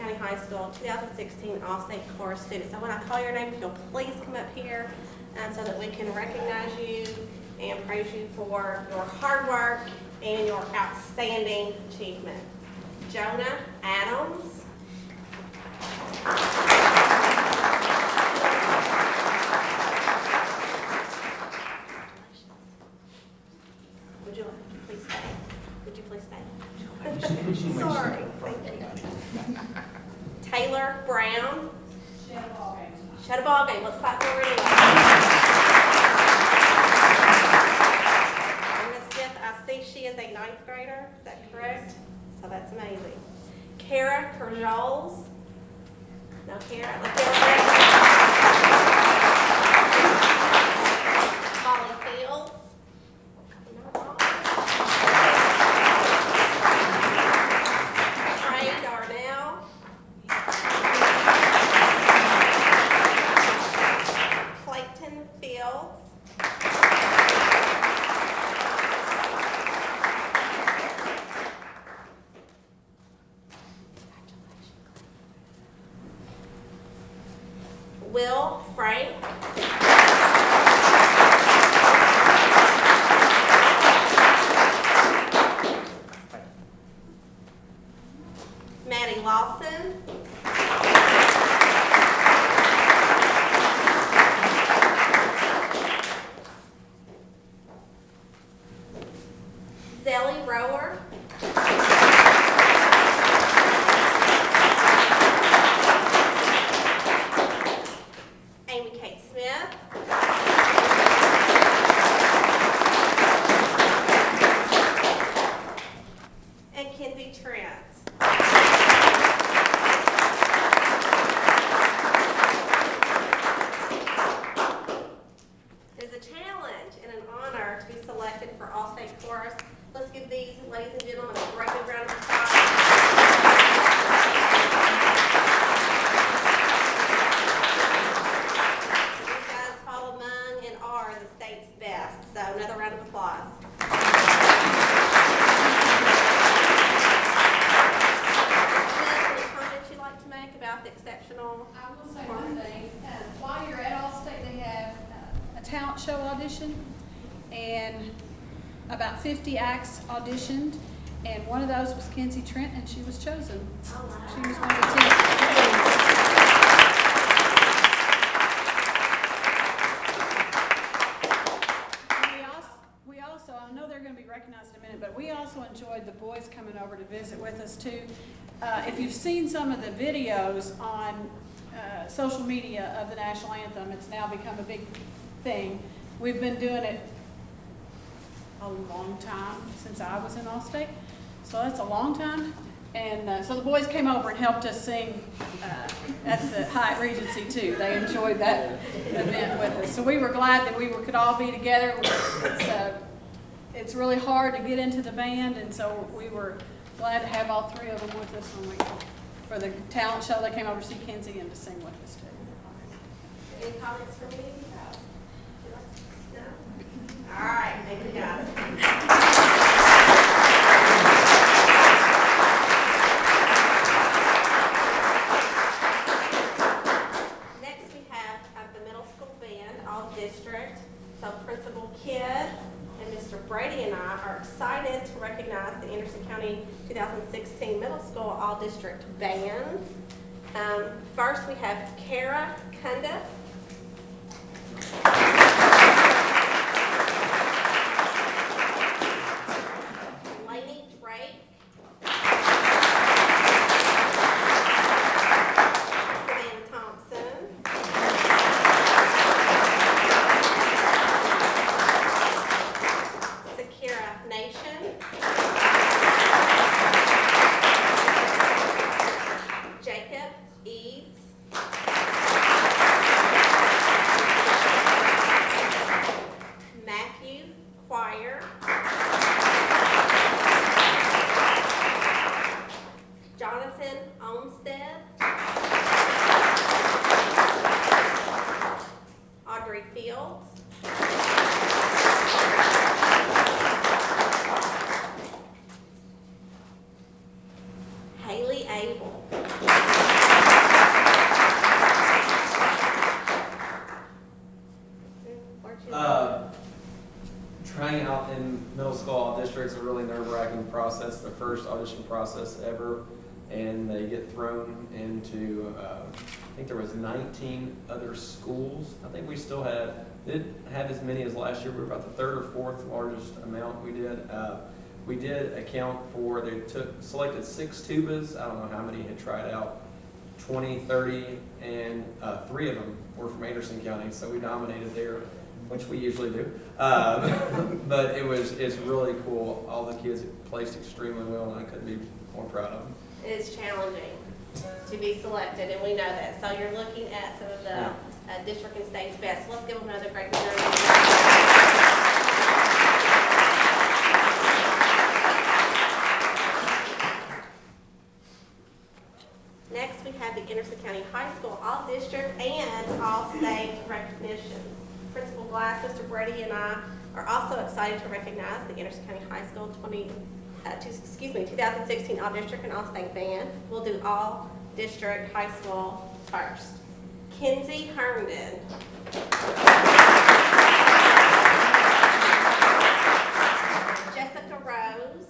County High School 2016 All-State Chorus students. So when I call your name, if you'll please come up here so that we can recognize you and praise you for your hard work and your outstanding achievement. Jonah Adams. Would you please stay? Would you please stay? Sorry. Thank you. Taylor Brown. Shut a ball game. Let's clap for her anyway. Miss Smith, I see she is a 9th grader. Is that correct? So that's amazing. Kara Kerjols. No, Kara. Let's give her a Molly Fields. Trey Darnell. Clayton Fields. Will Frank. Maddie Lawson. Zelly Rower. Amy Kate Smith. And Kenzie Trent. It is a challenge and an honor to be selected for All-State Chorus. Let's give these ladies and gentlemen a great big round of applause. These guys fall among and are the state's best. So another round of applause. Any comments you'd like to make about the exceptional? I will say one thing. While you're at Allstate, they have a talent show audition, and about 50 acts auditioned, and one of those was Kenzie Trent, and she was chosen. Oh, wow. She was one of the 10. We also, I know they're going to be recognized in a minute, but we also enjoyed the boys coming over to visit with us too. If you've seen some of the videos on social media of the national anthem, it's now become a big thing. We've been doing it a long time, since I was in Allstate, so that's a long time. And so the boys came over and helped us sing at the Hyatt Regency too. They enjoyed that event with us. So we were glad that we could all be together. It's really hard to get into the band, and so we were glad to have all three of them with us for the talent show. They came over to see Kenzie and to sing with us too. Any comments for me? No? All right, thank you guys. Next we have the middle school band, all district. So Principal Kidd and Mr. Brady and I are excited to recognize the Anderson County 2016 Middle School All District Band. First we have Kara Cundiff. Lainey Drake. Savannah Thompson. Sakira Nation. Jacob Eads. audition process ever, and they get thrown into, I think there was 19 other schools. I think we still didn't have as many as last year. We were about the third or fourth largest amount we did. We did account for, selected 6 tubas. I don't know how many had tried out, 20, 30, and 3 of them were from Anderson County, so we nominated there, which we usually do. But it's really cool. All the kids placed extremely well, and I couldn't be more proud of them. It is challenging to be selected, and we know that. So you're looking at some of the district and state's best. Let's give them another great round of applause. Next, we have the Anderson County High School All-District and All-State recognitions. Principal Glass, Mr. Brady, and I are also excited to recognize the Anderson County High School 2016 All-District and All-State Band. We'll do All-District High School first. Kinsey Herndon. Jessica Rose.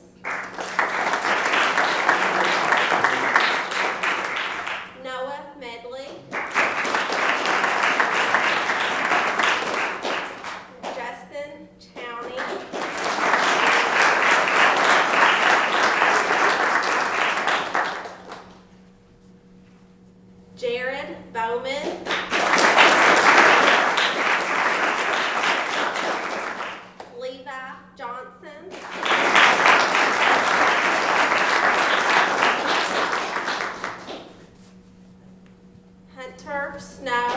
Noah Medley. Justin Chowney. Jared Bowman. Levi Johnson. Hunter Snow.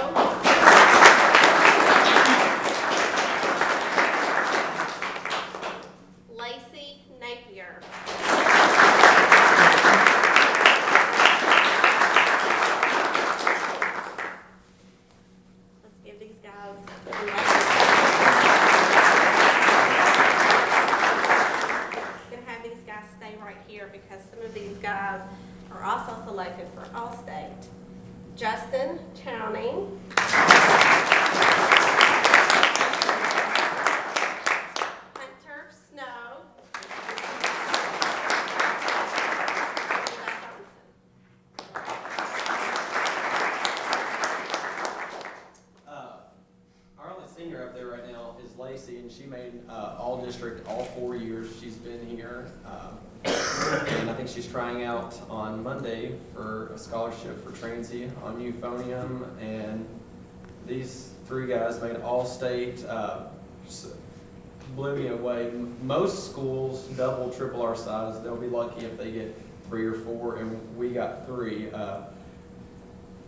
Lacey Napier. Let's give these guys a gonna have these guys stay right here because some of these guys are also selected for All-State. Justin Chowney. Hunter Snow. Levi Johnson. Our only senior up there right now is Lacey, and she made all district all 4 years she's been here. And I think she's trying out on Monday for a scholarship for Transy on euphonium. And these 3 guys made all-state, blew me away. Most schools double, triple our size. They'll be lucky if they get 3 or 4, and we got 3.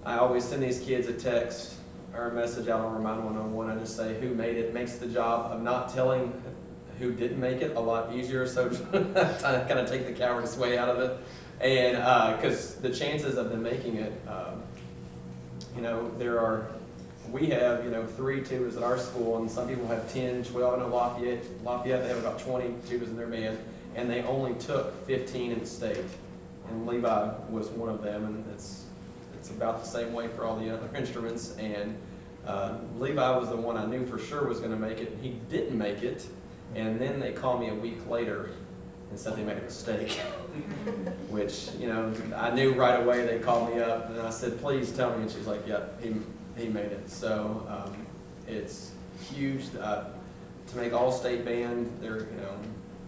I always send these kids a text or a message out on Remind 101. I just say who made it. Makes the job of not telling who didn't make it a lot easier, so I kind of take the cowardice way out of it. And because the chances of them making it, we have 3 tubas at our school, and some people have 10, 12. I know Lafayette, they have about 20 tubas in their band, and they only took 15 in the state. And Levi was one of them, and it's about the same way for all the other instruments. And Levi was the one I knew for sure was going to make it, and he didn't make it. And then they called me a week later and said they made a mistake, which, I knew right away. They called me up, and I said, please tell me. And she's like, yep, he made it. So it's huge to make all-state band. They're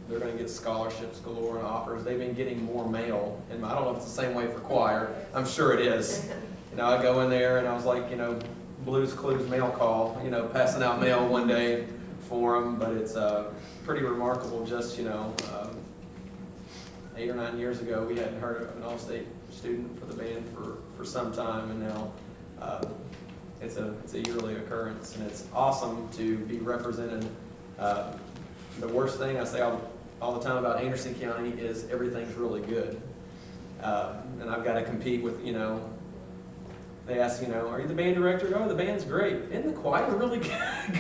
going to get scholarships galore and offers. They've been getting more mail, and I don't know if it's the same way for choir. I'm sure it is. I go in there, and I was like, Blues Clues mail call, passing out mail one day for them. But it's pretty remarkable. Just 8 or 9 years ago, we hadn't heard of an all-state student for the band for some time, and now it's a yearly occurrence, and it's awesome to be represented. The worst thing I say all the time about Anderson County is everything's really good, and I've got to compete with They ask, are you the band director? Oh, the band's great. Isn't the choir really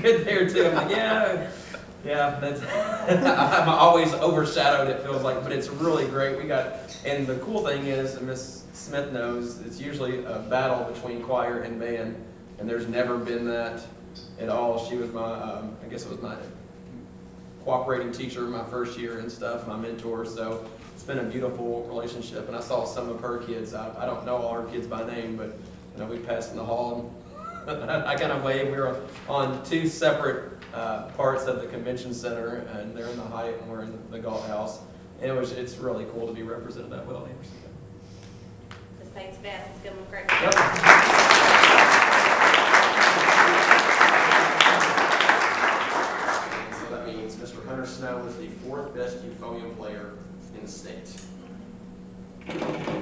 good there too? I'm like, yeah, that's, I'm always overshadowed, it feels like, but it's really great. And the cool thing is, and Miss Smith knows, it's usually a battle between choir and band, and there's never been that at all. She was my, I guess it was my cooperating teacher my first year and stuff, my mentor, so it's been a beautiful relationship. And I saw some of her kids. I don't know all her kids by name, but we passed in the hall. And I kind of waved. We were on two separate parts of the convention center, and they're in the Hyatt and we're in the Galt House. And it's really cool to be represented that well. The state's best. Let's give them a great Yep. So that means Mr. Hunter Snow is the 4th best euphonium player in the state. Thank you.